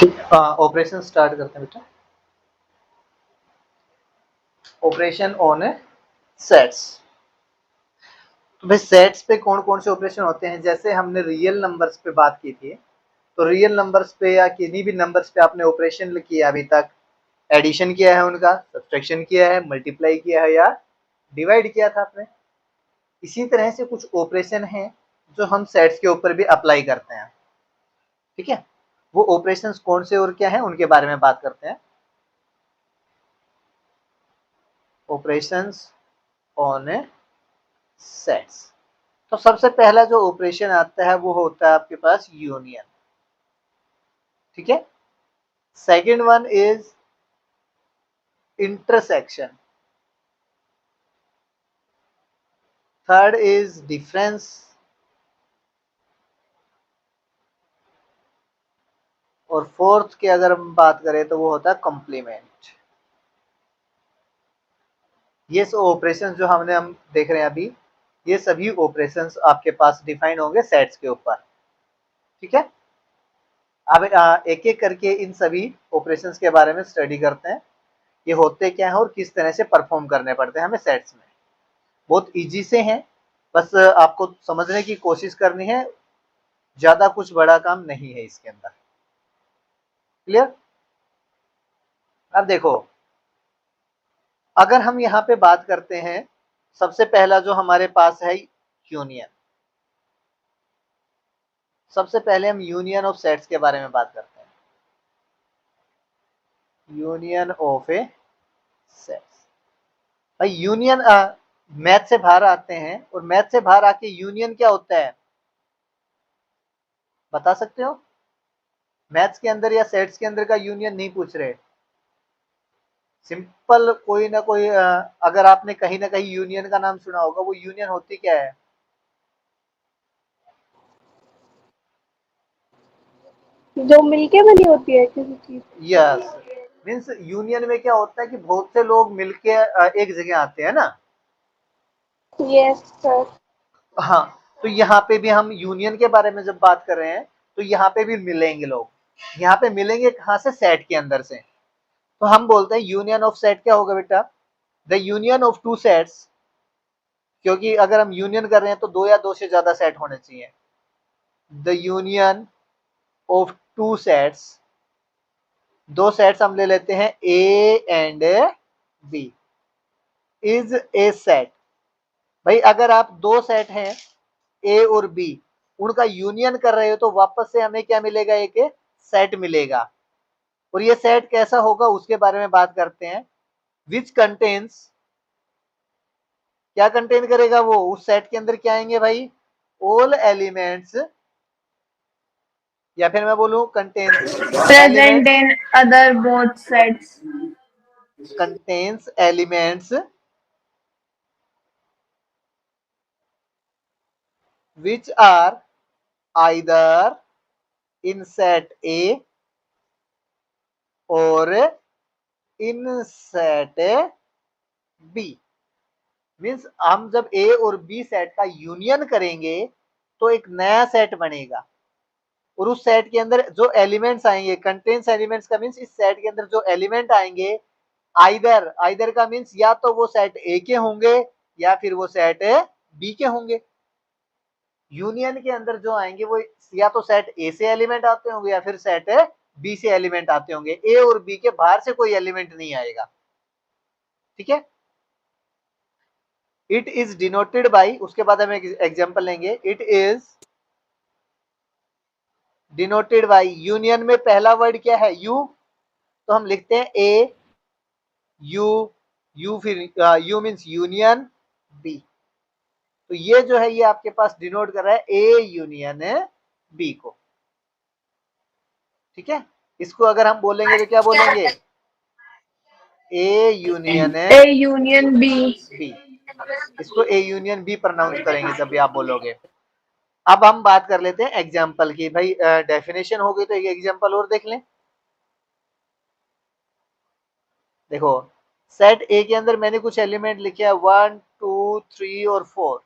Operation start करते हैं बेटा। Operation on sets. तो भाई सेट्स पे कौन कौन से ऑपरेशन होते हैं? जैसे हमने रियल नंबर्स पे बात की थी, तो रियल नंबर्स पे या किन्हीं भी नंबर्स पे आपने ऑपरेशन किया अभी तक, एडिशन किया है उनका, सब्सट्रैक्शन किया है, मल्टीप्लाई किया है या डिवाइड किया था आपने। इसी तरह से कुछ ऑपरेशन हैं जो हम सेट्स के ऊपर भी अप्लाई करते हैं। ठीक है, वो ऑपरेशंस कौन से और क्या है उनके बारे में बात करते हैं। Operations on sets. तो सबसे पहला जो ऑपरेशन आता है वो होता है आपके पास यूनियन। ठीक है, second one is intersection, third is difference, और फोर्थ की अगर हम बात करें तो वो होता है कॉम्प्लीमेंट। ये सब ऑपरेशंस जो हम देख रहे हैं अभी, ये सभी ऑपरेशंस आपके पास डिफाइन होंगे सेट्स के ऊपर। ठीक है, अब एक एक करके इन सभी ऑपरेशंस के बारे में स्टडी करते हैं, ये होते क्या है और किस तरह से परफॉर्म करने पड़ते हैं हमें सेट्स में। बहुत इजी से हैं, बस आपको समझने की कोशिश करनी है, ज्यादा कुछ बड़ा काम नहीं है इसके अंदर। क्लियर? अब देखो, अगर हम यहाँ पे बात करते हैं, सबसे पहला जो हमारे पास है यूनियन। सबसे पहले हम यूनियन ऑफ सेट्स के बारे में बात करते हैं। Union of A sets. भाई यूनियन मैथ से बाहर आते हैं, और मैथ से बाहर आके यूनियन क्या होता है बता सकते हो? मैथ्स के अंदर या सेट्स के अंदर का यूनियन नहीं पूछ रहे, सिंपल कोई ना कोई अगर आपने कहीं ना कहीं यूनियन का नाम सुना होगा, वो यूनियन होती क्या है? जो मिलके बनी होती है किसी चीज। यस, मीन्स यूनियन में क्या होता है कि बहुत से लोग मिलके एक जगह आते हैं ना। Yes sir. हाँ, तो यहाँ पे भी हम यूनियन के बारे में जब बात कर रहे हैं, तो यहाँ पे भी मिलेंगे लोग। यहाँ पे मिलेंगे कहाँ से? सेट के अंदर से। तो हम बोलते हैं यूनियन ऑफ सेट क्या होगा बेटा? The union of two sets, क्योंकि अगर हम यूनियन कर रहे हैं तो दो या दो से ज्यादा सेट होने चाहिए। The union of two sets, दो सेट्स हम ले लेते हैं A and B, is A set. भाई अगर आप दो सेट हैं ए और बी, उनका यूनियन कर रहे हो तो वापस से हमें क्या मिलेगा? एक सेट मिलेगा। और ये सेट कैसा होगा उसके बारे में बात करते हैं। विच कंटेन्स, क्या कंटेन करेगा वो? उस सेट के अंदर क्या आएंगे भाई? ऑल एलिमेंट्स, या फिर मैं बोलूं contains present elements, in other both sets. Contains elements which are either in set A और in set B। मीन्स हम जब ए और बी सेट का यूनियन करेंगे तो एक नया सेट बनेगा, और उस सेट के अंदर जो एलिमेंट्स आएंगे, कंटेन्स एलिमेंट्स का मीन्स इस सेट के अंदर जो एलिमेंट आएंगे, आइदर आइदर का मीन्स या तो वो सेट ए के होंगे या फिर वो सेट बी के होंगे। यूनियन के अंदर जो आएंगे वो या तो सेट ए से एलिमेंट आते होंगे या फिर सेट बी से एलिमेंट आते होंगे। ए और बी के बाहर से कोई एलिमेंट नहीं आएगा। ठीक है, इट इज डिनोटेड बाई, उसके बाद हम एक एग्जांपल लेंगे। It is denoted by, union में पहला वर्ड क्या है? यू, तो हम लिखते हैं ए यू, यू फिर यू मीन्स यूनियन बी। तो ये जो है ये आपके पास डिनोट कर रहा है ए यूनियन बी को। ठीक है, इसको अगर हम बोलेंगे तो क्या बोलेंगे? ए यूनियन बी। बी, इसको ए यूनियन बी प्रोनाउंस करेंगे जब भी आप बोलोगे। अब हम बात कर लेते हैं एग्जाम्पल की। भाई डेफिनेशन हो गई तो एक एग्जाम्पल और देख लें। देखो, सेट ए के अंदर मैंने कुछ एलिमेंट लिखे हैं 1 2 3 और 4,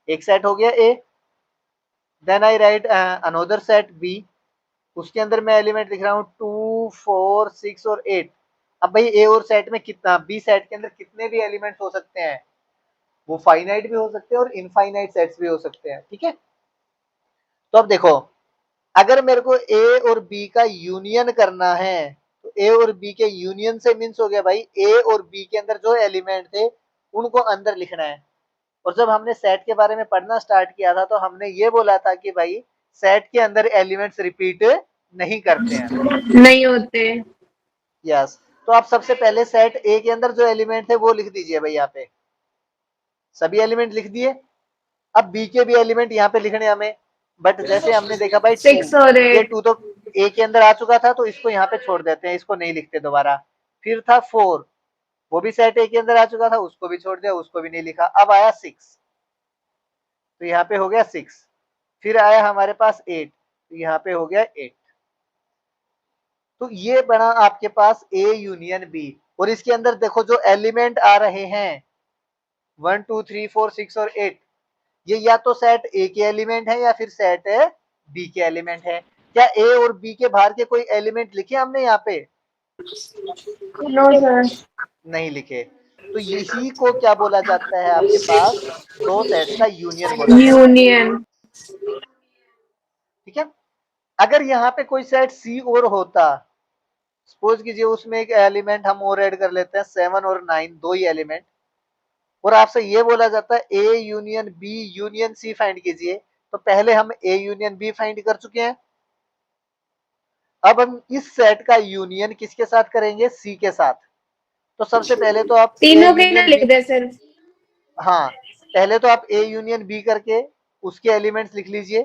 एक सेट हो गया A. Then I write another set B, उसके अंदर मैं एलिमेंट लिख रहा हूँ 2, 4, 6 और 8। अब भाई ए और सेट में कितना, बी सेट के अंदर कितने भी एलिमेंट हो सकते हैं, वो फाइनाइट भी हो सकते हैं और इनफाइनाइट सेट्स भी हो सकते हैं, ठीक है। तो अब देखो, अगर मेरे को ए और बी का यूनियन करना है, तो ए और बी के यूनियन से मीन्स हो गया भाई ए और बी के अंदर जो एलिमेंट थे उनको अंदर लिखना है। और जब हमने सेट के बारे में पढ़ना स्टार्ट किया था तो हमने ये बोला था कि भाई सेट के अंदर एलिमेंट्स रिपीट नहीं करते हैं। नहीं होते। यस, तो आप सबसे पहले सेट ए के अंदर जो एलिमेंट थे वो लिख दीजिए भाई, यहाँ पे सभी एलिमेंट लिख दिए। अब बी के भी एलिमेंट यहाँ पे लिखने हमें, बट जैसे हमने देखा भाई 2, 6 और ये 8। 2 तो ए के अंदर आ चुका था तो इसको यहाँ पे छोड़ देते हैं, इसको नहीं लिखते दोबारा। फिर था 4, वो भी सेट ए के अंदर आ चुका था, उसको भी छोड़ दिया, उसको भी नहीं लिखा। अब आया 6, तो यहाँ पे हो गया 6। फिर आया हमारे पास 8, तो यहाँ पे हो गया 8। तो ये बना आपके पास ए यूनियन बी। और इसके अंदर देखो जो एलिमेंट आ रहे हैं 1, 2, 3, 4, 6 और 8, ये या तो सेट ए के एलिमेंट है या फिर सेट बी के एलिमेंट है। क्या ए और बी के बाहर के कोई एलिमेंट लिखे हमने यहाँ पे? No sir. नहीं लिखे। तो यही को क्या बोला जाता है आपके पास, दो सेट्स का यूनियन बोला जाता है, यूनियन। ठीक है। अगर यहाँ पे कोई सेट सी और होता, सपोज कीजिए उसमें एक एलिमेंट हम और ऐड कर लेते हैं 7 और 9, दो ही एलिमेंट, और आपसे ये बोला जाता है A union B union C find कीजिए, तो पहले हम ए यूनियन बी फाइंड कर चुके हैं। अब हम इस सेट का यूनियन किसके साथ करेंगे, सी के साथ। तो सबसे पहले तो आप ए तीनों के ना यूनियन लिख बी, दे सिर्फ। हाँ, पहले तो आप ए यूनियन बी करके उसके एलिमेंट्स लिख लीजिए।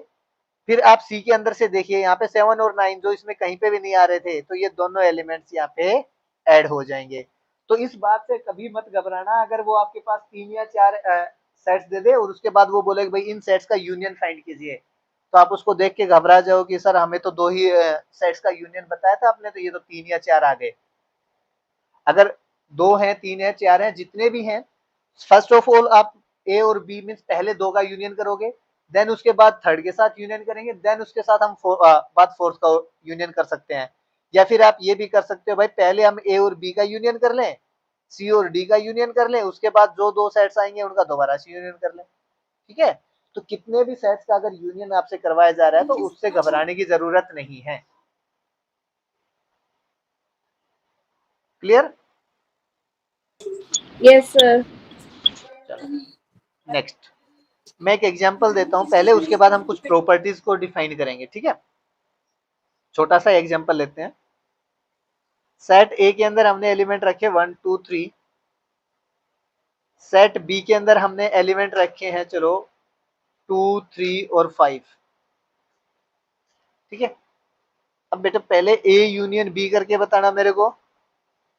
फिर आप सी के अंदर से देखिए, यहाँ पे 7 और 9 जो इसमें कहीं पे भी नहीं आ रहे थे, तो ये दोनों एलिमेंट्स यहाँ पे ऐड हो जाएंगे। तो इस बात से कभी मत घबराना अगर वो आपके पास 3 या 4 सेट्स दे दे और उसके बाद वो बोले कि भाई इन सेट्स का यूनियन फाइंड कीजिए, तो आप उसको देख के घबरा जाओ कि सर हमें तो 2 ही सेट्स का यूनियन बताया था आपने, तो ये तो 3 या 4 आ गए। अगर 2 हैं, 3 है, 4 हैं, जितने भी हैं, फर्स्ट ऑफ ऑल आप ए और बी मीन्स पहले 2 का यूनियन करोगे, देन उसके बाद थर्ड के साथ यूनियन करेंगे, देन उसके साथ हम बाद फोर्थ का यूनियन कर सकते हैं। या फिर आप ये भी कर सकते हो भाई पहले हम ए और बी का यूनियन कर लें, सी और डी का यूनियन कर लें, उसके बाद जो 2 सेट्स आएंगे उनका दोबारा से यूनियन कर लें, ठीक है। तो कितने भी सेट्स का अगर यूनियन आपसे करवाया जा रहा है तो उससे घबराने की जरूरत नहीं है। क्लियर? Yes sir. चलो नेक्स्ट, मैं एक एग्जांपल देता हूं पहले, उसके बाद हम कुछ प्रॉपर्टीज को डिफाइन करेंगे, ठीक है। छोटा सा एग्जांपल लेते हैं। सेट ए के अंदर हमने एलिमेंट रखे 1, 2, 3। सेट बी के अंदर हमने एलिमेंट रखे हैं चलो 2, 3 और 5, ठीक है। अब बेटा पहले ए यूनियन बी करके बताना मेरे को।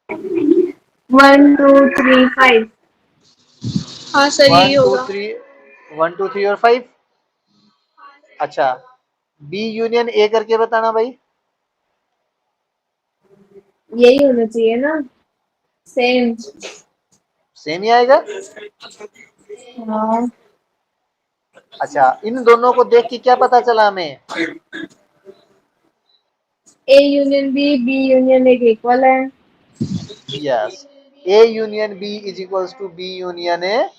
1, 2, 3, 5। हाँ सर यही 1, 2, होगा। 3, 1, 2, 3 और 5। अच्छा, बी यूनियन ए करके बताना भाई। यही होना चाहिए ना, सेम। सेम ही आएगा। हाँ। अच्छा, इन दोनों को देख के क्या पता चला हमें? A union B, B union एक इक्वल है। Yes, A union B is equals to B union A.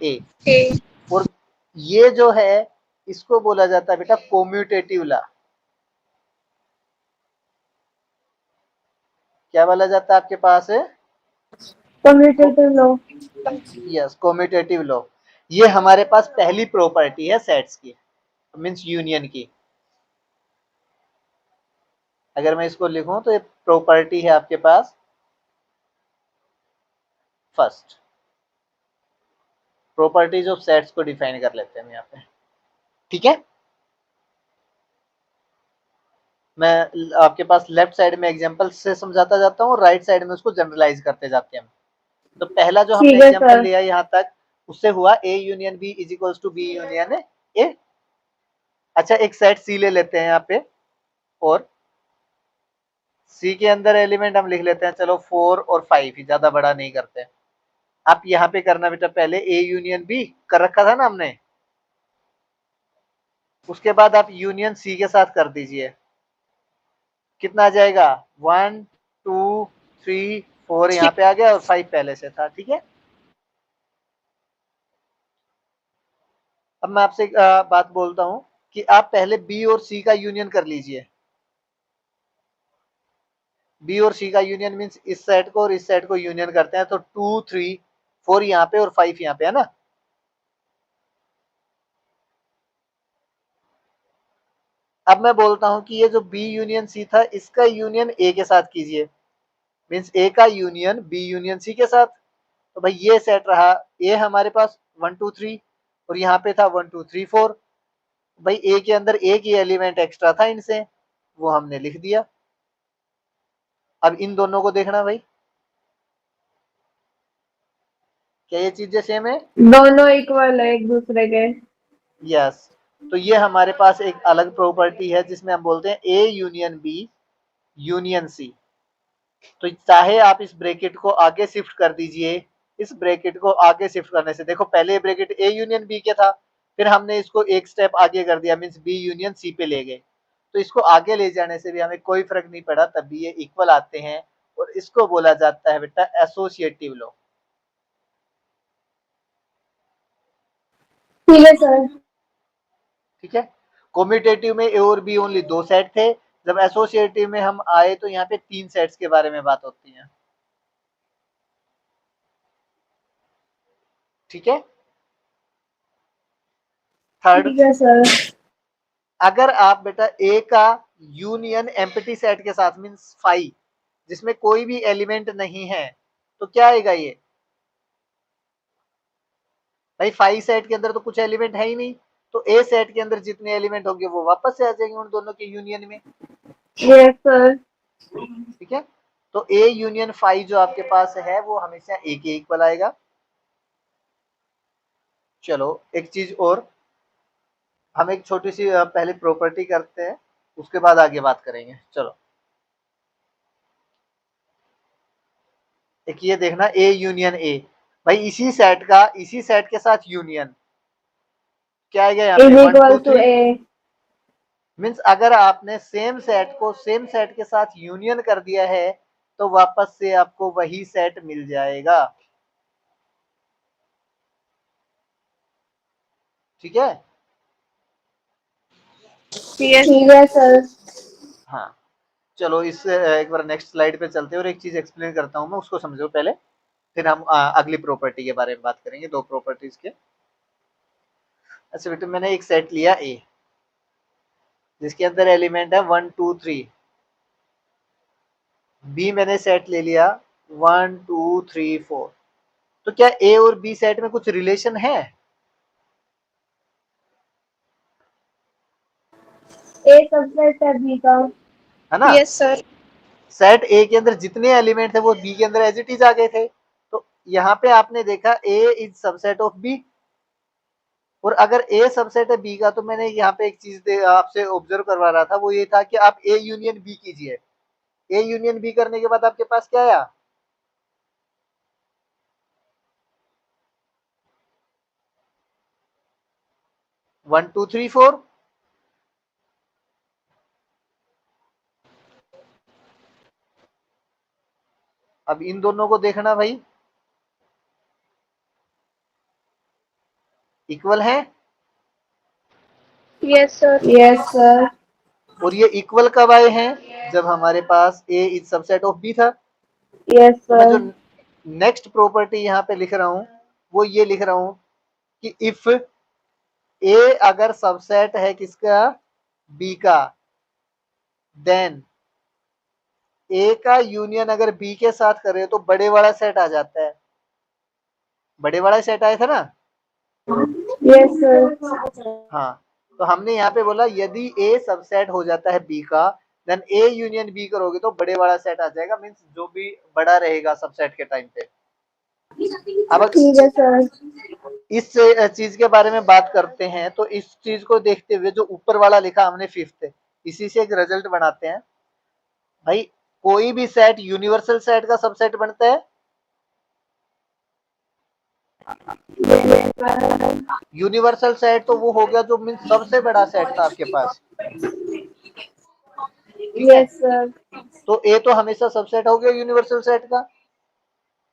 A. और ये जो है इसको बोला जाता है बेटा कोम्यूटेटिव लॉ। क्या बोला जाता है आपके पास है? Commutative law. Yes, commutative law. ये हमारे पास पहली प्रॉपर्टी है सेट्स की, मींस यूनियन की। अगर मैं इसको लिखूं तो ये प्रॉपर्टी है आपके पास फर्स्ट। प्रॉपर्टीज ऑफ सेट्स को डिफाइन कर लेते हैं हम यहाँ पे, ठीक है। मैं आपके पास लेफ्ट साइड में एग्जांपल से समझाता जाता हूँ और राइट साइड में उसको जनरलाइज करते जाते हैं हम। तो पहला जो हमने ठीक है एग्जांपल सर। लिया यहाँ तक, उससे हुआ A union B is equals to B union A. अच्छा, एक सेट सी ले लेते हैं यहाँ पे, और सी के अंदर एलिमेंट हम लिख लेते हैं चलो 4 और 5 ही, ज्यादा बड़ा नहीं करते। आप यहाँ पे करना बेटा पहले ए यूनियन बी कर रखा था ना हमने, उसके बाद आप यूनियन सी के साथ कर दीजिए। कितना आ जाएगा 1 2 3 4 यहाँ पे आ गया और 5 पहले से था। ठीक है, अब मैं आपसे एक बात बोलता हूं कि आप पहले बी और सी का यूनियन कर लीजिए। बी और सी का यूनियन मीन्स इस सेट को और इस सेट को यूनियन करते हैं, तो 2 3 4 यहाँ पे और 5 यहाँ पे है ना। अब मैं बोलता हूं कि ये जो बी यूनियन सी था इसका यूनियन ए के साथ कीजिए, मीन्स ए का यूनियन बी यूनियन सी के साथ। तो भाई ये सेट रहा ए हमारे पास 1 2 3 और यहाँ पे था 1 2 3 4। भाई ए के अंदर एक ही एलिमेंट एक्स्ट्रा था इनसे, वो हमने लिख दिया। अब इन दोनों को देखना भाई, क्या ये चीजें सेम है? दोनों इक्वल है एक दूसरे के। यस। तो ये हमारे पास एक अलग प्रॉपर्टी है जिसमें हम बोलते हैं A union B union C. तो चाहे आप इस ब्रैकेट को आगे शिफ्ट कर दीजिए, इस ब्रैकेट को आगे शिफ्ट करने से देखो पहले ब्रैकेट ए यूनियन बी के था, फिर हमने इसको एक स्टेप आगे कर दिया मीन्स बी यूनियन सी पे ले गए। तो इसको आगे ले जाने से भी हमें कोई फर्क नहीं पड़ा, तब भी ये इक्वल आते हैं और इसको बोला जाता है बेटा एसोसिएटिव लॉ। ठीक है सर। ठीक है, कॉम्यूटेटिव में ए और बी ओनली दो सेट थे, जब एसोसिएटिव में हम आए तो यहाँ पे तीन सेट्स के बारे में बात होती है। ठीक है, थर्ड, ठीक है सर। अगर आप बेटा ए का यूनियन एम्प्टी सेट के साथ मींस फाई जिसमें कोई भी एलिमेंट नहीं है तो क्या आएगा ये? भाई फाई सेट के अंदर तो कुछ एलिमेंट है ही नहीं, तो ए सेट के अंदर जितने एलिमेंट होंगे वो वापस से आ जाएंगे उन दोनों के यूनियन में। Yes sir. ठीक है, तो ए यूनियन फाई जो आपके पास है वो हमेशा ए के इक्वल आएगा। चलो एक चीज और, हम एक छोटी सी पहले प्रॉपर्टी करते हैं उसके बाद आगे बात करेंगे। चलो एक ये देखना ए यूनियन ए, भाई इसी सेट के साथ यूनियन क्या आएगा यहाँ पे is 1 2 equal to 3 A. Means अगर आपने सेम सेट को सेम सेट के साथ यूनियन कर दिया है तो वापस से आपको वही सेट मिल जाएगा। ठीक है, ठीक है सर। हाँ चलो इस एक बार नेक्स्ट स्लाइड पे चलते हैं और एक चीज एक्सप्लेन करता हूँ मैं, उसको समझो पहले, फिर हम अगली प्रॉपर्टी के बारे में बात करेंगे, दो प्रॉपर्टीज के। अच्छा बेटा मैंने एक सेट लिया ए जिसके अंदर एलिमेंट है 1 2 3, बी मैंने सेट ले लिया 1 2 3 4, तो क्या ए और बी सेट में कुछ रिलेशन है? ए सबसेट है बी का। है ना। Yes sir. सेट ए के अंदर जितने एलिमेंट थे वो बी के अंदर एज इट इज आ गए थे, तो यहाँ पे आपने देखा ए इज सबसेट ऑफ बी, और अगर ए सबसेट है बी का तो मैंने यहाँ पे एक चीज आपसे ऑब्जर्व करवा रहा था, वो ये था कि आप ए यूनियन बी कीजिए। ए यूनियन बी करने के बाद आपके पास क्या आया? 1 2 3 4। अब इन दोनों को देखना भाई, इक्वल है। Yes sir. Yes sir. और ये इक्वल कब आए हैं? जब हमारे पास ए इज सबसेट ऑफ बी था। यस तो मैं जो सर। नेक्स्ट प्रॉपर्टी यहाँ पे लिख रहा हूँ वो ये लिख रहा हूँ कि इफ ए अगर सबसेट है किसका? बी का, देन ए का यूनियन अगर बी के साथ करे तो बड़े वाला सेट आ जाता है। बड़े वाला सेट आया था ना। Yes sir. हाँ, तो हमने यहाँ पे बोला यदि ए सबसेट हो जाता है बी का, देन ए यूनियन बी करोगे तो बड़े वाला सेट आ जाएगा, मीन्स जो भी बड़ा रहेगा सबसेट के टाइम पे। अब ठीक है सर। इस चीज के बारे में बात करते हैं, तो इस चीज को देखते हुए जो ऊपर वाला लिखा हमने फिफ्थ, इसी से एक रिजल्ट बनाते हैं। भाई कोई भी सेट यूनिवर्सल सेट का सबसेट बनता है। यूनिवर्सल सेट तो वो हो गया जो मीन सबसे बड़ा सेट था आपके पास। ठीक है। Yes sir. तो ए तो हमेशा सबसेट हो गया यूनिवर्सल सेट का।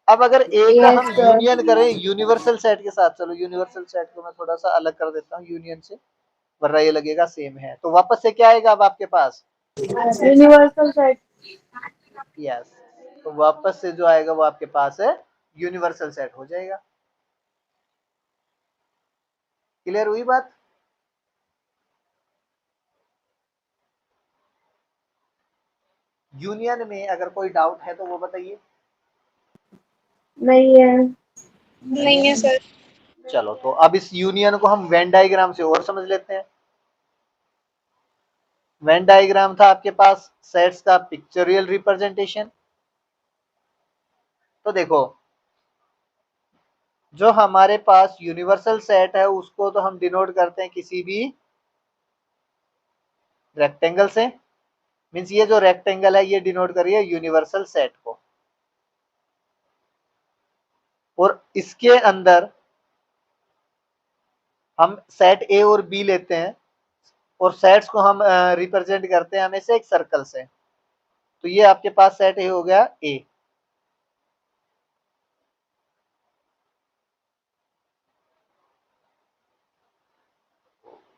अब अगर ए का यस हम सर। यूनियन करें यूनिवर्सल सेट के साथ, चलो यूनिवर्सल सेट को मैं थोड़ा सा अलग कर देता हूँ यूनियन से, वरना ये लगेगा सेम है। तो वापस से क्या आएगा अब आपके पास? Universal set. यस, तो वापस से जो आएगा वो आपके पास है यूनिवर्सल सेट हो जाएगा। क्लियर हुई बात? यूनियन में अगर कोई डाउट है तो वो बताइए। नहीं है। नहीं है सर। चलो तो अब इस यूनियन को हम वेन डायग्राम से और समझ लेते हैं। वेन डायग्राम था आपके पास सेट्स का पिक्चरियल रिप्रेजेंटेशन। तो देखो, जो हमारे पास यूनिवर्सल सेट है उसको तो हम डिनोट करते हैं किसी भी रेक्टेंगल से। मींस ये जो रेक्टेंगल है ये डिनोट करिए यूनिवर्सल सेट को। और इसके अंदर हम सेट ए और बी लेते हैं और सेट्स को हम रिप्रेजेंट करते हैं हमेशा एक सर्कल से। तो ये आपके पास सेट ए हो गया ए।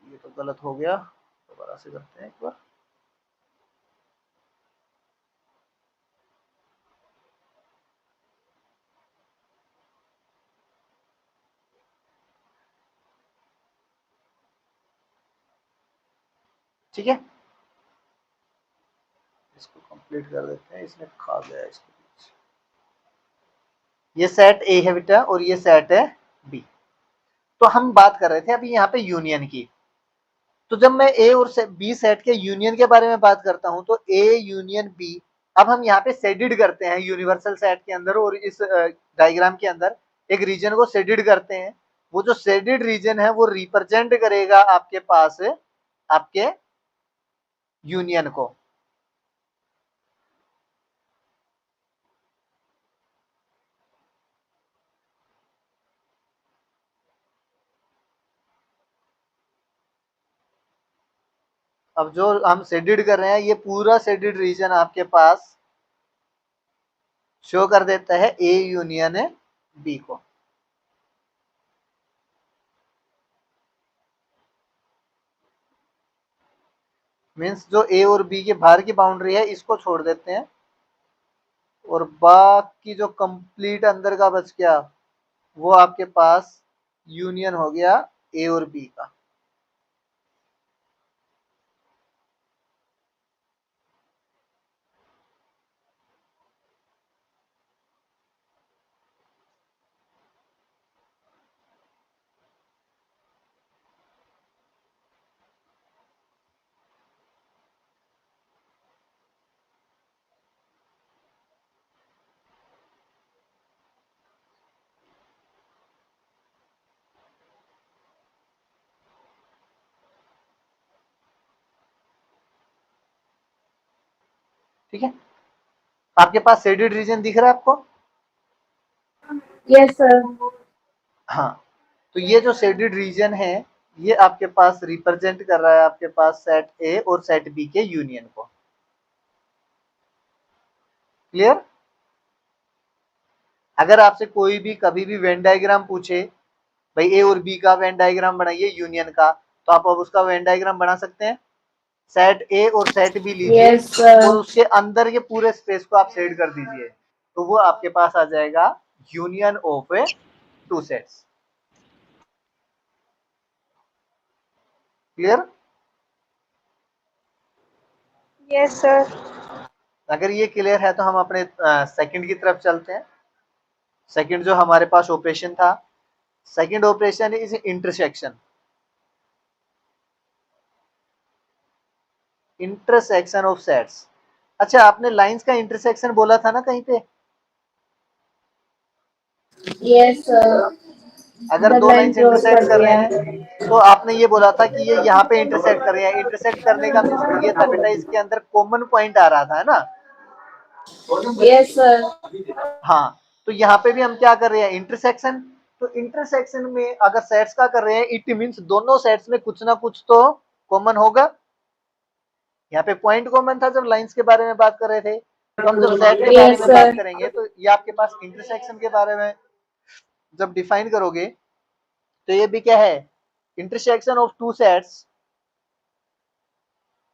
ये तो गलत हो गया, दोबारा से करते हैं एक बार। ठीक है, इसको कंप्लीट कर देते हैं, इसने खा गया इसके बीच। ये सेट ए है बेटा और ये सेट है बी। तो हम बात कर रहे थे अभी यहाँ पे यूनियन की। तो जब मैं ए और बी सेट के यूनियन के बारे में बात करता हूं तो ए यूनियन बी, अब हम यहाँ पे शेडिड करते हैं यूनिवर्सल सेट के अंदर और इस डायग्राम के अंदर एक रीजन को शेडिड करते हैं। वो जो शेडिड रीजन है वो रिप्रेजेंट करेगा आपके पास आपके यूनियन को। अब जो हम शेडिड कर रहे हैं ये पूरा शेडिड रीजन आपके पास शो कर देता है ए यूनियन बी को। मीन्स जो ए और बी के बाहर की बाउंड्री है इसको छोड़ देते हैं और बाकी जो कंप्लीट अंदर का बच गया वो आपके पास यूनियन हो गया ए और बी का। ठीक है, आपके पास शेडेड रीजन दिख रहा है आपको? Yes sir. हाँ, तो ये जो शेडेड रीजन है ये आपके पास रिप्रेजेंट कर रहा है आपके पास सेट ए और सेट बी के यूनियन को। क्लियर? अगर आपसे कोई भी कभी भी वेन डायग्राम पूछे भाई ए और बी का वेन डायग्राम बनाइए यूनियन का, तो आप अब उसका वेन डायग्राम बना सकते हैं। सेट ए और सेट बी लीजिए यस सर। और उसके अंदर के पूरे स्पेस को आप शेड कर दीजिए, तो वो आपके पास आ जाएगा union of a two sets. Clear? Yes sir. अगर ये क्लियर है तो हम अपने सेकंड की तरफ चलते हैं। सेकंड जो हमारे पास ऑपरेशन था, second operation is intersection. Intersection of sets. अच्छा, आपने लाइंस का इंटरसेक्शन बोला था ना कहीं पे? Yes sir. अगर जब दो लाइन लाइंस क्रॉस इंटरसेक्ट कर करती रहे है। हैं तो आपने ये बोला था कि ये यहाँ पे इंटरसेक्ट कर रहे हैं। इंटरसेक्ट करने का मीन्स ये था बेटा इसके अंदर कॉमन पॉइंट आ रहा था, है ना? Yes sir. हाँ, तो यहाँ पे भी हम क्या कर रहे हैं? इंटरसेक्शन। तो इंटरसेक्शन में अगर सेट्स का कर रहे हैं इट मीन्स दोनों सेट्स में कुछ ना कुछ तो कॉमन होगा। यहाँ पे पॉइंट कॉमन था जब लाइंस के बारे में बात कर रहे थे। तो हम जब सेट के बारे में बात करेंगे तो ये आपके पास इंटरसेक्शन के बारे में जब डिफाइन करोगे तो ये भी क्या है, intersection of two sets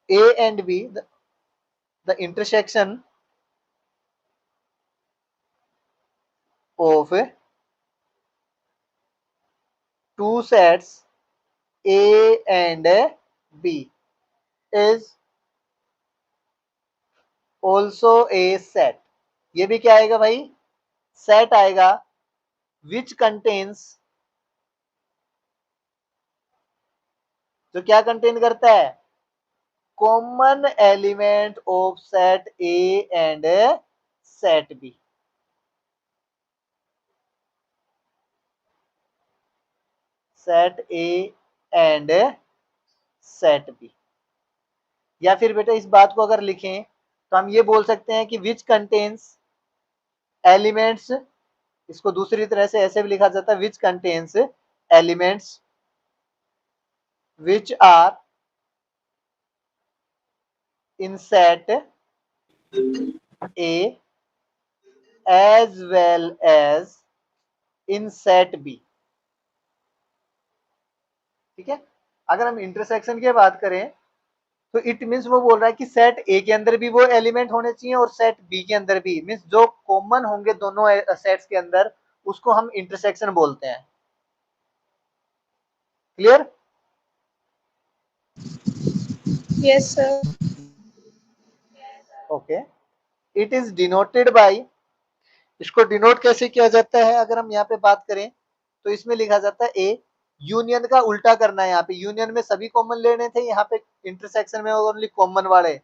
A and B, the intersection of two sets A and B is also a set. ये भी क्या आएगा भाई, सेट आएगा which contains, जो क्या कंटेन करता है, common element of set A and set B। Set A and set B। या फिर बेटा इस बात को अगर लिखें तो हम ये बोल सकते हैं कि विच कंटेन्स एलिमेंट्स, इसको दूसरी तरह से ऐसे भी लिखा जाता है, which contains elements which are in set A as well as in set B। ठीक है, अगर हम इंटरसेक्शन की बात करें तो इट मीन्स वो बोल रहा है कि सेट ए के अंदर भी वो एलिमेंट होने चाहिए और सेट बी के अंदर भी, मीन्स जो कॉमन होंगे दोनों सेट्स के अंदर उसको हम इंटरसेक्शन बोलते हैं। Clear? Yes, sir. Okay, it is denoted by, इसको डिनोट कैसे किया जाता है अगर हम यहाँ पे बात करें तो इसमें लिखा जाता है ए, यूनियन का उल्टा करना है। यहाँ पे यूनियन में सभी कॉमन लेने थे, यहाँ पे इंटरसेक्शन में ओनली कॉमन वाले,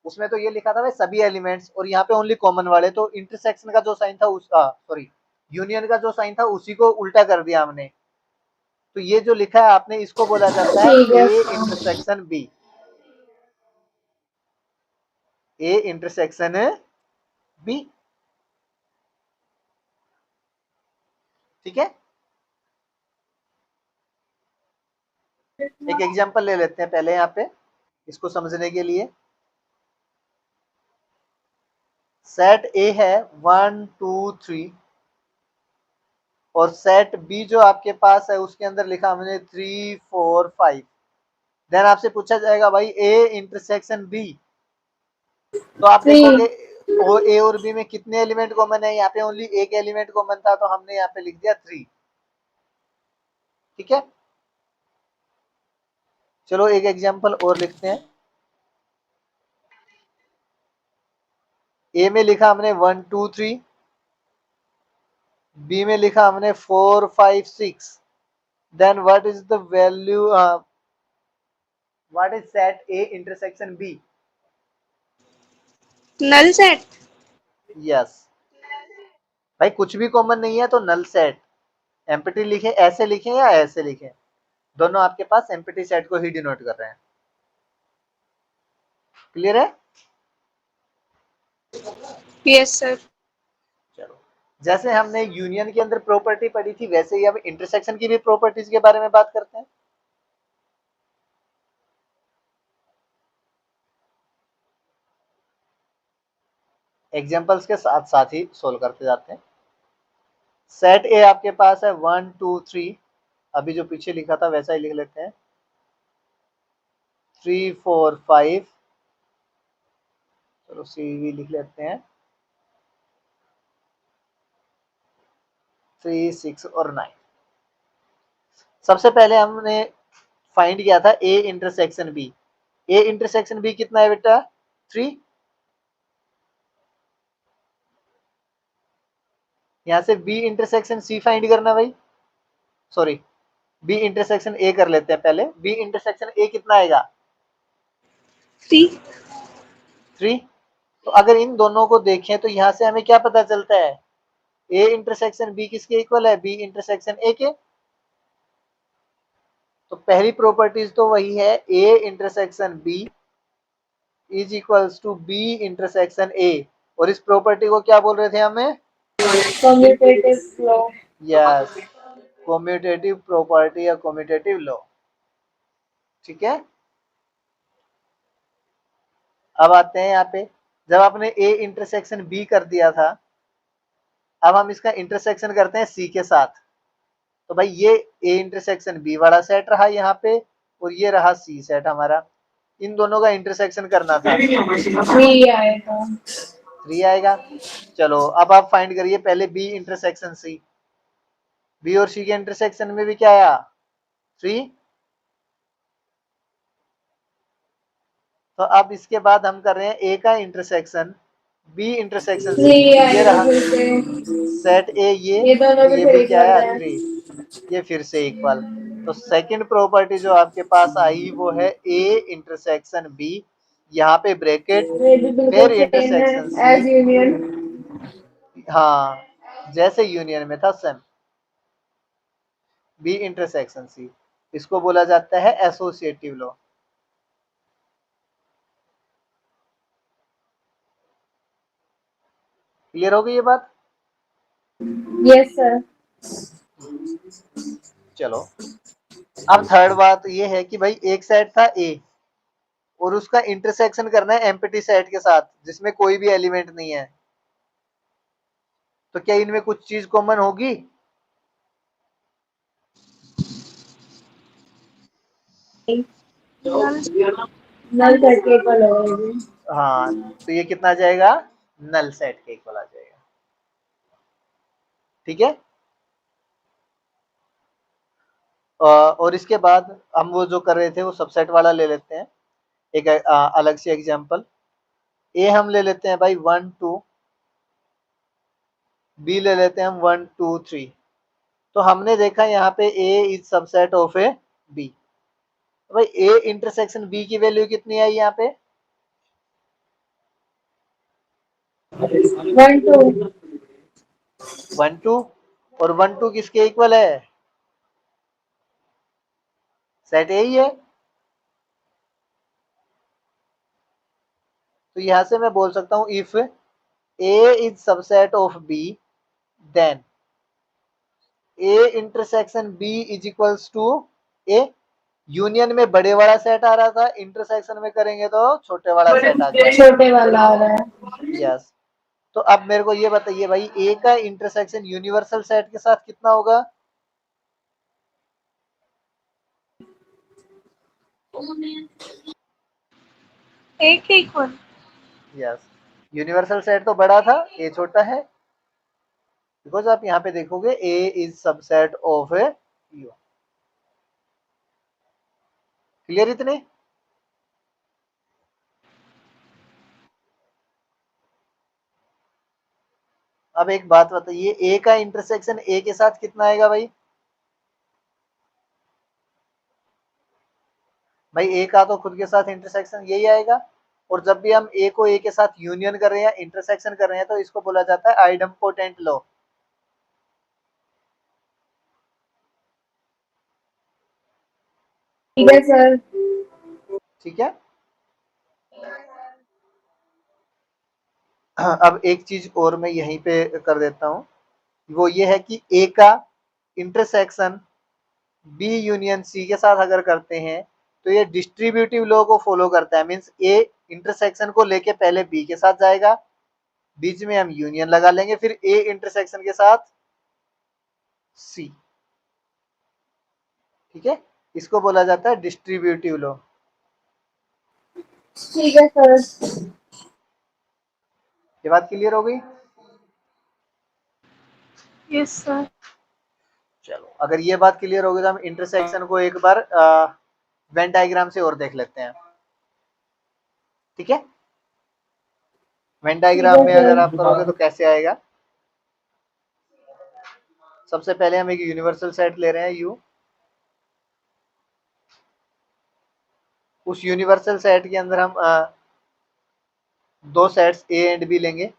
उसमें तो ये लिखा था भाई सभी एलिमेंट्स और यहाँ पे ओनली कॉमन वाले, तो इंटरसेक्शन का जो साइन था उस सॉरी यूनियन का जो साइन था उसी को उल्टा कर दिया हमने। तो ये जो लिखा है आपने इसको बोला जाता है A intersection B, A intersection B. ठीक है, एक एग्जांपल ले लेते हैं पहले यहाँ पे इसको समझने के लिए। सेट ए है 1 2 3 और सेट बी जो आपके पास है उसके अंदर लिखा हमने 3 4 5। देन आपसे पूछा जाएगा भाई ए इंटरसेक्शन बी, तो आप देखोगे ओ ए और बी में कितने एलिमेंट कॉमन है, यहाँ पे ओनली एक एलिमेंट कॉमन था तो हमने यहाँ पे लिख दिया 3। ठीक है, चलो एक एग्जांपल और लिखते हैं। ए में लिखा हमने 1 2 3, बी में लिखा हमने 4 5 6। Then what is the value, what is set A intersection B? Null set. Yes भाई, कुछ भी कॉमन नहीं है तो नल सेट। एम्प्टी लिखे, ऐसे लिखें या ऐसे लिखें, दोनों आपके पास एम्प्टी सेट को ही डिनोट कर रहे हैं। क्लियर है? Yes, sir. चलो, जैसे हमने यूनियन के अंदर प्रॉपर्टी पढ़ी थी वैसे ही अब इंटरसेक्शन की भी प्रॉपर्टीज के बारे में बात करते हैं। एग्जांपल्स के साथ साथ ही सोल्व करते जाते हैं। सेट ए आपके पास है 1 2 3, अभी जो पीछे लिखा था वैसा ही लिख लेते हैं, 3 4 5, चलो सी भी लिख लेते हैं, 3 6 और 9। सबसे पहले हमने फाइंड किया था A intersection B. A intersection B कितना है बेटा? 3। यहां से बी इंटरसेक्शन सी फाइंड करना भाई, सॉरी बी इंटरसेक्शन ए कर लेते हैं पहले। बी इंटरसेक्शन ए कितना आएगा? 3. 3। तो अगर इन दोनों को देखें तो यहां से हमें क्या पता चलता है, ए इंटरसेक्शन बी किसके इक्वल है? बी इंटरसेक्शन ए के। तो पहली प्रॉपर्टीज तो वही है, A intersection B is equals to B intersection A. और इस प्रॉपर्टी को क्या बोल रहे थे हमें? Commutative law. Yes, commutative property या कम्यूटेटिव लॉ। ठीक है, अब आते हैं यहाँ पे, जब आपने ए इंटरसेक्शन बी कर दिया था, अब हम इसका इंटरसेक्शन करते हैं सी के साथ। तो भाई ये ए इंटरसेक्शन बी वाला सेट रहा यहाँ पे, और ये रहा सी सेट हमारा, इन दोनों का इंटरसेक्शन करना था। 3 आएगा। 3 आएगा। चलो अब आप फाइंड करिए पहले बी इंटरसेक्शन सी। बी और सी के इंटरसेक्शन में भी क्या आया? 3। तो अब इसके बाद हम कर रहे हैं ए का इंटरसेक्शन बी इंटरसेक्शन सी। 3 ये आएगा रहा फिर से। सेट ए, ये दोनों तो भी ये फिर भी क्या इक्वल आया? है। 3। ये फिर से इक्वल। तो सेकंड प्रॉपर्टी जो आपके पास आई वो है ए इंटरसेक्शन बी, यहाँ पे ब्रैकेट, ये भी बिल्कुल फिर सेम है इंटरसेक्शन सी। As union. हाँ, जैसे यूनियन में था सेम। बी इंटरसेक्शन सी, इसको बोला जाता है एसोसिएटिव लॉ। क्लियर हो गई ये बात? Yes sir. चलो अब थर्ड बात ये है कि भाई एक सेट था ए, और उसका इंटरसेक्शन करना है एम्प्टी सेट के साथ जिसमें कोई भी एलिमेंट नहीं है। तो क्या इनमें कुछ चीज कॉमन होगी? नल नल सेट के इक्वल होगा। हाँ, तो ये कितना आ जाएगा? नल सेट के इक्वल आ जाएगा। ठीक है। और इसके बाद हम वो जो कर रहे थे वो सबसेट वाला ले लेते हैं, एक अलग से एग्जांपल। ए हम ले लेते हैं भाई 1 2, बी ले लेते हैं हम 1 2 3। तो हमने देखा यहाँ पे A is subset of A B. भाई ए इंटरसेक्शन बी की वैल्यू कितनी आई यहाँ पे? 1 2। 1 2। और 1 2 किसके इक्वल है? सेट ए ही है। तो यहां से मैं बोल सकता हूं if A is subset of B then A intersection B is equals to A. Union में बड़े वाला सेट आ रहा था, इंटरसेक्शन में करेंगे तो छोटे वाला सेट आ जाएगा। छोटे वाला आ रहा है। यस। तो अब मेरे को ये बताइए भाई ए का इंटरसेक्शन यूनिवर्सल सेट के साथ कितना होगा? एक इक्वल। यस, यूनिवर्सल सेट तो बड़ा था, ए छोटा है, बिकॉज आप यहाँ पे देखोगे A is subset of A U. Clear इतने? अब एक बात बताइए, ए का इंटरसेक्शन ए के साथ कितना आएगा भाई? भाई ए का तो खुद के साथ इंटरसेक्शन यही आएगा। और जब भी हम ए को ए के साथ यूनियन कर रहे हैं, इंटरसेक्शन कर रहे हैं, तो इसको बोला जाता है आइडम्पोटेंट लॉ। ठीक है सर। ठीक है। अब एक चीज और मैं यहीं पे कर देता हूं, वो ये है कि ए का इंटरसेक्शन बी यूनियन सी के साथ अगर करते हैं तो ये डिस्ट्रीब्यूटिव लॉ को फॉलो करता है। मींस ए इंटरसेक्शन को लेके पहले बी के साथ जाएगा, बीच में हम यूनियन लगा लेंगे, फिर ए इंटरसेक्शन के साथ सी। ठीक है, इसको बोला जाता है डिस्ट्रीब्यूटिव लॉ। ठीक है सर। ये बात क्लियर हो गई? Yes sir. चलो अगर ये बात क्लियर हो गई तो हम इंटरसेक्शन को एक बार वेन डायग्राम से और देख लेते हैं। ठीक है, वेन ठीक डायग्राम है में अगर आप करोगे तो सर। कैसे आएगा? सबसे पहले हम एक यूनिवर्सल सेट ले रहे हैं यू। उस यूनिवर्सल सेट के अंदर हम दो सेट्स ए एंड बी लेंगे।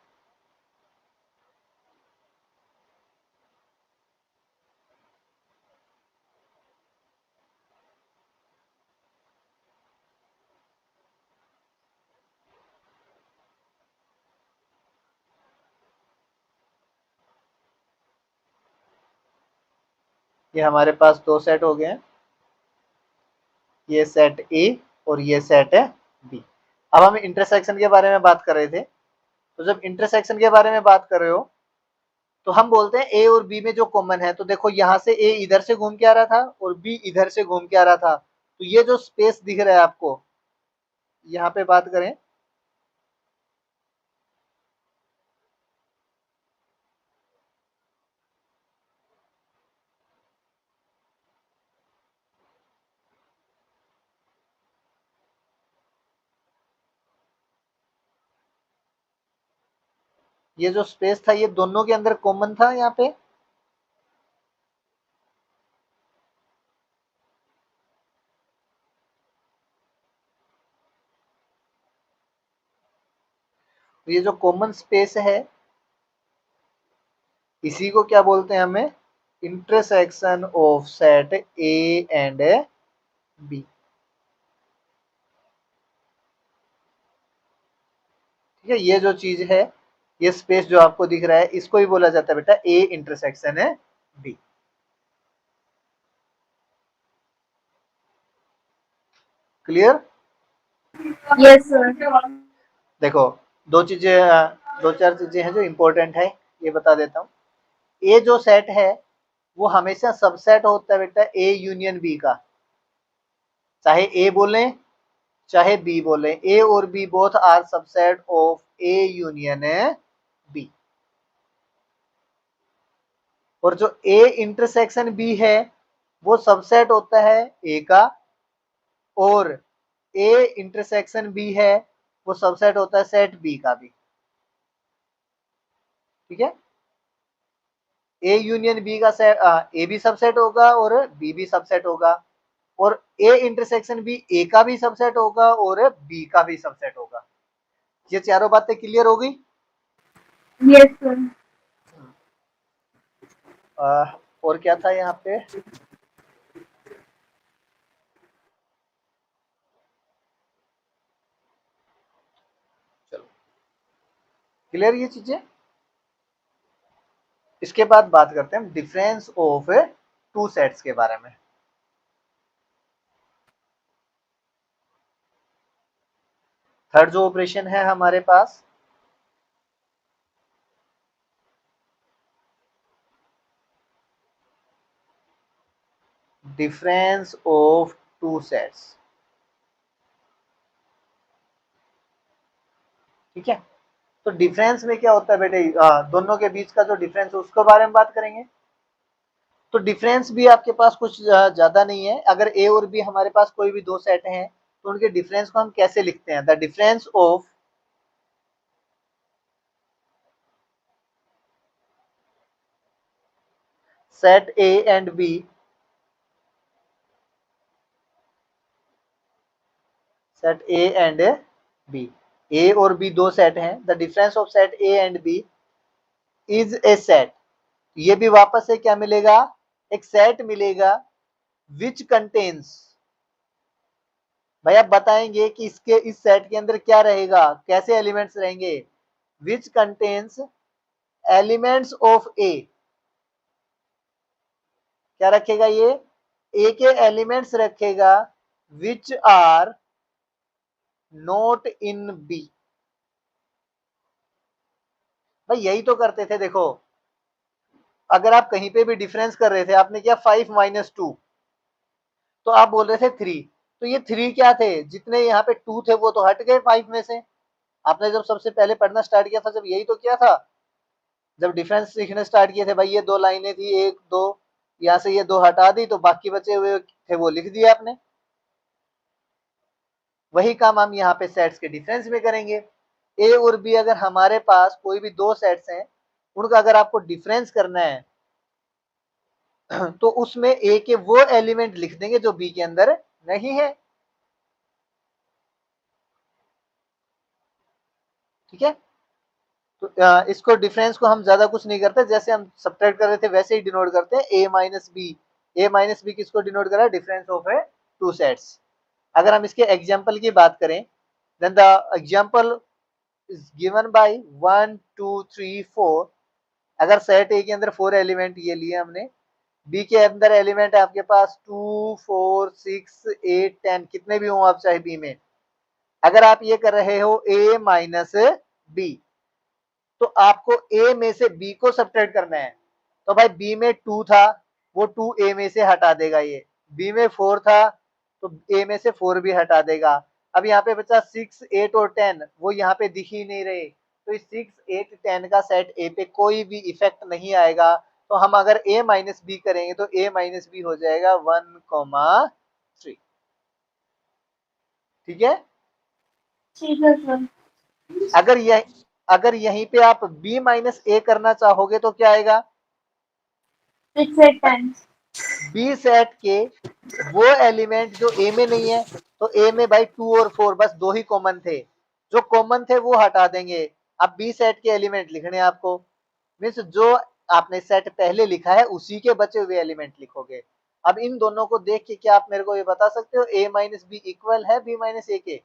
ये हमारे पास दो सेट हो गए हैं, ये सेट ए और ये सेट है बी। अब हम इंटरसेक्शन के बारे में बात कर रहे थे, तो जब इंटरसेक्शन के बारे में बात कर रहे हो तो हम बोलते हैं ए और बी में जो कॉमन है, तो देखो यहाँ से ए इधर से घूम के आ रहा था और बी इधर से घूम के आ रहा था, तो ये जो स्पेस दिख रहा है आपको, यहाँ पे बात करें ये जो स्पेस था ये दोनों के अंदर कॉमन था यहाँ पे, तो ये जो कॉमन स्पेस है इसी को क्या बोलते हैं हमें, intersection of set A and B. ठीक है, ये जो चीज है, ये स्पेस जो आपको दिख रहा है इसको ही बोला जाता है बेटा ए इंटरसेक्शन है बी। क्लियर? Yes sir. देखो दो चार चीजें हैं जो इंपॉर्टेंट है, ये बता देता हूँ। ए जो सेट है वो हमेशा सबसेट होता है बेटा ए यूनियन बी का, चाहे ए बोले चाहे बी बोले, ए और B both are subset of A union B. और जो ए इंटरसेक्शन बी है वो सबसेट होता है ए का, और ए इंटरसेक्शन बी है वो सबसेट होता है सेट बी का भी। ठीक है, ए यूनियन बी का सेट ए भी सबसेट होगा और बी भी सबसेट होगा, और ए इंटरसेक्शन बी ए का भी सबसेट होगा और बी का भी सबसेट होगा। ये चारों बातें क्लियर हो गई? Yes sir. और क्या था यहाँ पे, चलो क्लियर ये चीजें। इसके बाद बात करते हैं डिफरेंस ऑफ टू सेट्स के बारे में। थर्ड जो ऑपरेशन है हमारे पास, डिफरेंस ऑफ टू सेट्स। ठीक है, तो डिफरेंस में क्या होता है बेटे, दोनों के बीच का जो डिफरेंस है उसके बारे में बात करेंगे। तो डिफरेंस भी आपके पास कुछ ज्यादा नहीं है। अगर ए और बी हमारे पास कोई भी दो सेट हैं तो उनके डिफरेंस को हम कैसे लिखते हैं, the difference of set A and B, set A and B, A और बी दो सेट हैं, the difference of set A and B is A set. ये भी वापस से क्या मिलेगा, एक सेट मिलेगा विच कंटेन्स, भाई आप बताएंगे कि इसके इस सेट के अंदर क्या रहेगा, कैसे एलिमेंट्स रहेंगे, which contains elements of A, क्या रखेगा ये, ए के एलिमेंट्स रखेगा which are not in B. भाई यही तो करते थे, देखो अगर आप कहीं पे भी डिफरेंस कर रहे थे, आपने किया 5 - 2, तो आप बोल रहे थे 3, तो ये 3 क्या थे, जितने यहाँ पे 2 थे वो तो हट गए 5 में से। आपने जब सबसे पहले पढ़ना स्टार्ट किया था जब यही तो किया था, जब डिफरेंस सीखने स्टार्ट किए थे, भाई ये दो लाइनें थी, एक दो, यहाँ से ये दो हटा दी तो बाकी बचे हुए थे वो लिख दिया आपने। वही काम हम यहाँ पे सेट्स के डिफरेंस में करेंगे। ए और बी अगर हमारे पास कोई भी दो सेट्स हैं, उनका अगर आपको डिफरेंस करना है तो उसमें ए के वो एलिमेंट लिख देंगे जो बी के अंदर नहीं है। ठीक है, तो इसको डिफरेंस को हम ज्यादा कुछ नहीं करते, जैसे हम सब्ट्रैक्ट कर रहे थे वैसे ही डिनोट करते हैं A minus B. A minus B किसको डिनोट करा है, difference of a two sets. अगर हम इसके एग्जाम्पल की बात करें, then the example is given by 1 2 3 4। अगर सेट ए के अंदर 4 एलिमेंट ये लिए हमने, बी के अंदर एलिमेंट है आपके पास 2 4 6 8 10, कितने भी हों आप चाहे बी में, अगर आप ये कर रहे हो a माइनस बी, तो आपको a में से b को सब्ट्रैक्ट करना है। तो भाई b में 2 था, वो 2 a में से हटा देगा, ये b में 4 था तो a में से 4 भी हटा देगा। अब यहाँ पे बचा 6, 8 और 10, वो यहाँ पे दिख ही नहीं रहे, तो इस 6, 8, 10 का सेट a पे कोई भी इफेक्ट नहीं आएगा। तो हम अगर a माइनस बी करेंगे तो a माइनस बी हो जाएगा 1,3। ठीक है। ठीक है सर। अगर यहीं पे आप b माइनस ए करना चाहोगे तो क्या आएगा? 6, 8, 10। बी सेट के वो एलिमेंट जो ए में नहीं है, तो ए में भाई 2 और 4 बस दो ही कॉमन थे, जो कॉमन थे वो हटा देंगे। अब बी सेट के एलिमेंट लिखने हैं आपको, मीन्स जो आपने सेट पहले लिखा है उसी के बचे हुए एलिमेंट लिखोगे। अब इन दोनों को देख के क्या आप मेरे को ये बता सकते हो ए माइनस बी इक्वल है बी माइनस ए के?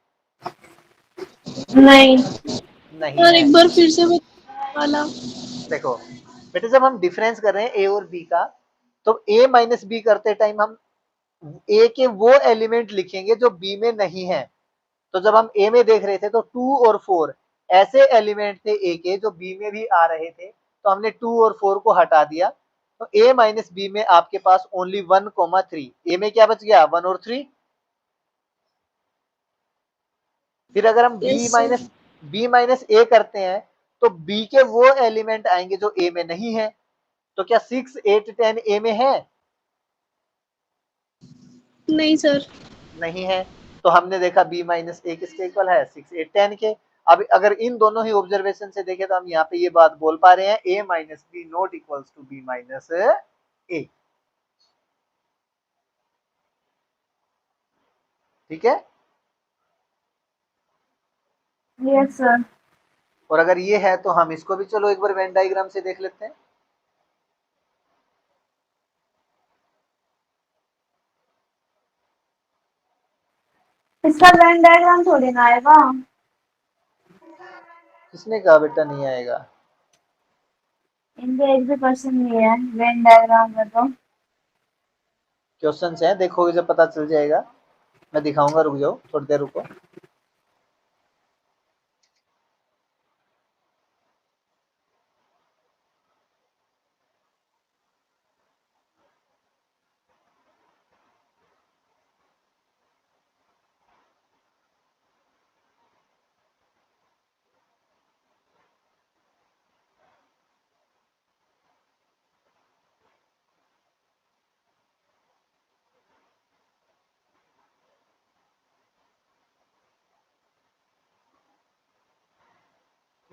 नहीं। नहीं और है। एक बार फिर से वाला। देखो बेटे, जब हम डिफरेंस कर रहे हैं ए और बी का, तो ए माइनस बी करते टाइम हम ए के वो एलिमेंट लिखेंगे जो बी में नहीं है। तो जब हम ए में देख रहे थे तो 2 और 4 ऐसे एलिमेंट थे ए के जो बी में भी आ रहे थे, तो हमने 2 और 4 को हटा दिया। तो ए माइनस बी में आपके पास ओनली 1,3। ए में क्या बच गया? 1 और 3। फिर अगर हम यस सर। बी माइनस ए करते हैं तो बी के वो एलिमेंट आएंगे जो ए में नहीं है। तो क्या 6, 8, 10 ए में है? नहीं सर। नहीं है। तो हमने देखा बी माइनस ए किसके इक्वल है? 6, 8, 10 के। अब अगर इन दोनों ही ऑब्जर्वेशन से देखें तो हम यहाँ पे ये बात बोल पा रहे हैं A minus B not equals to B minus A. ठीक है। Yes sir. और अगर ये है तो हम इसको भी चलो एक बार वेन डायग्राम से देख लेते हैं। इसका वेन डायग्राम थोड़ी ना आएगा। किसने कहा बेटा नहीं आएगा? इनके एक भी क्वेश्चन नहीं है वेन डायग्राम में तो। क्वेश्चन है, देखोगे जब पता चल जाएगा। मैं दिखाऊंगा, रुक जाओ थोड़ी देर रुको।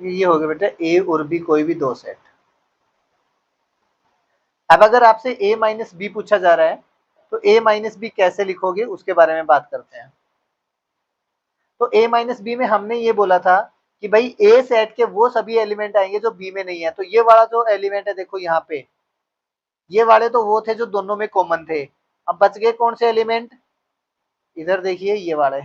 ये हो गया बेटा ए और बी कोई भी दो सेट। अब अगर आपसे a माइनस बी पूछा जा रहा है तो a माइनस बी कैसे लिखोगे उसके बारे में बात करते हैं। तो a माइनस बी में हमने ये बोला था कि भाई a सेट के वो सभी एलिमेंट आएंगे जो b में नहीं है। तो ये वाला जो एलिमेंट है देखो यहाँ पे, ये वाले तो वो थे जो दोनों में कॉमन थे। अब बच गए कौन से एलिमेंट? इधर देखिए ये वाले।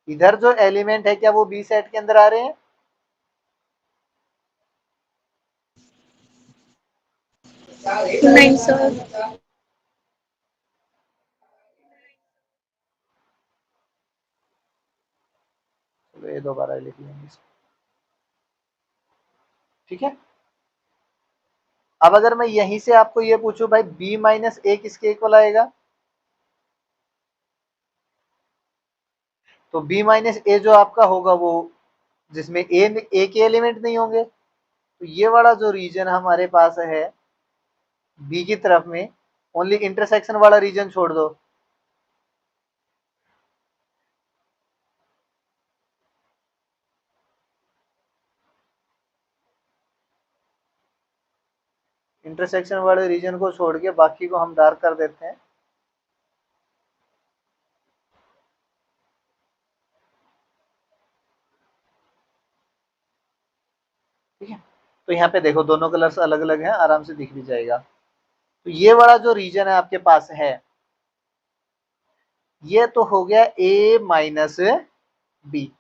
इधर जो एलिमेंट है क्या वो बी सेट के अंदर आ रहे हैं? नहीं सर। चलो ये दोबारा लिख लेंगे इसको। ठीक है। अब अगर मैं यहीं से आपको ये पूछूं भाई b माइनस ए किसके इक्वल आएगा, तो b माइनस ए जो आपका होगा वो जिसमें ए के एलिमेंट नहीं होंगे। तो ये वाला जो रीजन हमारे पास है बी की तरफ में, ओनली इंटरसेक्शन वाला रीजन छोड़ दो। इंटरसेक्शन वाले रीजन को छोड़ के बाकी को हम डार्क कर देते हैं। ठीक है। तो यहाँ पे देखो दोनों कलर्स अलग अलग हैं, आराम से दिख भी जाएगा। तो ये वाला जो रीजन है आपके पास है, ये तो हो गया ए माइनस बी।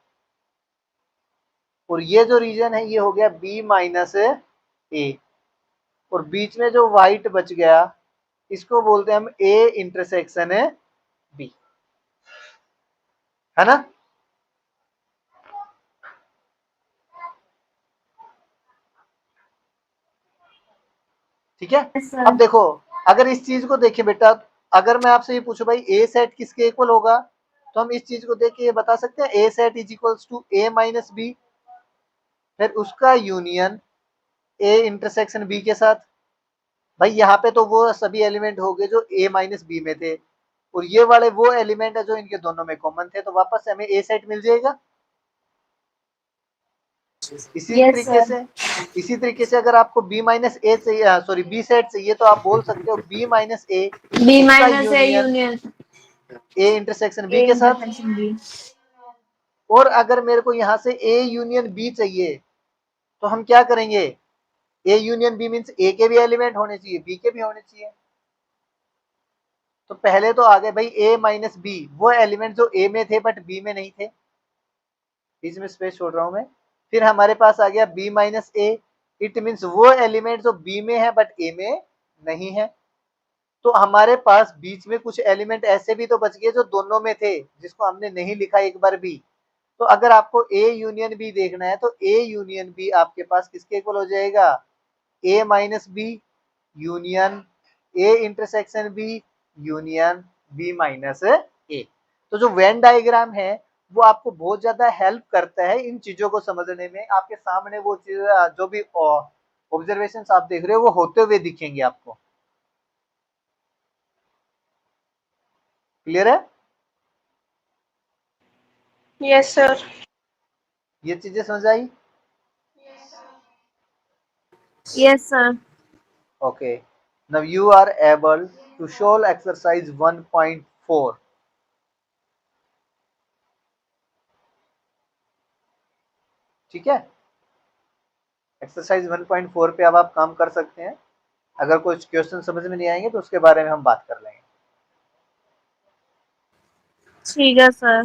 और ये जो रीजन है ये हो गया B माइनस ए, और बीच में जो व्हाइट बच गया इसको बोलते हैं हम A इंटरसेक्शन B, है ना। ठीक है। Yes, sir. अब देखो, अगर इस चीज को देखें बेटा, अगर मैं आपसे ये पूछूं भाई ए सेट किसके इक्वल होगा, तो हम इस चीज को देख के ये बता सकते हैं a set is equals to A minus B, फिर उसका यूनियन ए इंटरसेक्शन बी के साथ। भाई यहाँ पे तो वो सभी एलिमेंट हो गए जो ए माइनस बी में थे, और ये वाले वो एलिमेंट है जो इनके दोनों में कॉमन थे, तो वापस से हमें ए सेट मिल जाएगा। इसी Yes, तरीके sir. से इसी तरीके से अगर आपको बी माइनस ए चाहिए, सॉरी बी सेट चाहिए, तो आप बोल सकते हो बी माइनस ए B उसका minus A union union A intersection B A के साथ। intersection B. और अगर मेरे को यहाँ से ए यूनियन बी चाहिए, तो हम क्या करेंगे, ए यूनियन बी मीन्स ए के भी एलिमेंट होने चाहिए, बी के भी होने चाहिए। तो पहले तो आ गए भाई ए माइनस बी, वो एलिमेंट जो ए में थे बट बी में नहीं थे, बीच में स्पेस छोड़ रहा हूं मैं। फिर हमारे पास आ गया B minus A, it means वो एलिमेंट जो बी में है बट ए में नहीं है। तो हमारे पास बीच में कुछ एलिमेंट ऐसे भी तो बच गए जो दोनों में थे, जिसको हमने नहीं लिखा एक बार भी। तो अगर आपको ए यूनियन बी देखना है, तो ए यूनियन बी आपके पास किसके इक्वल हो जाएगा, A minus B union A intersection B union B minus A. तो जो वेन डायग्राम है वो आपको बहुत ज्यादा हेल्प करता है इन चीजों को समझने में। आपके सामने वो चीज, जो भी ऑब्जर्वेशन आप देख रहे हो वो होते हुए दिखेंगे आपको। क्लियर है। Yes, sir. ये चीजें समझ आई। Yes, sir. Okay, now you are able to solve exercise 1.4. ठीक है, एक्सरसाइज 1.4 पे अब आप काम कर सकते हैं। अगर कुछ क्वेश्चन समझ में नहीं आएंगे तो उसके बारे में हम बात कर लेंगे। ठीक है सर।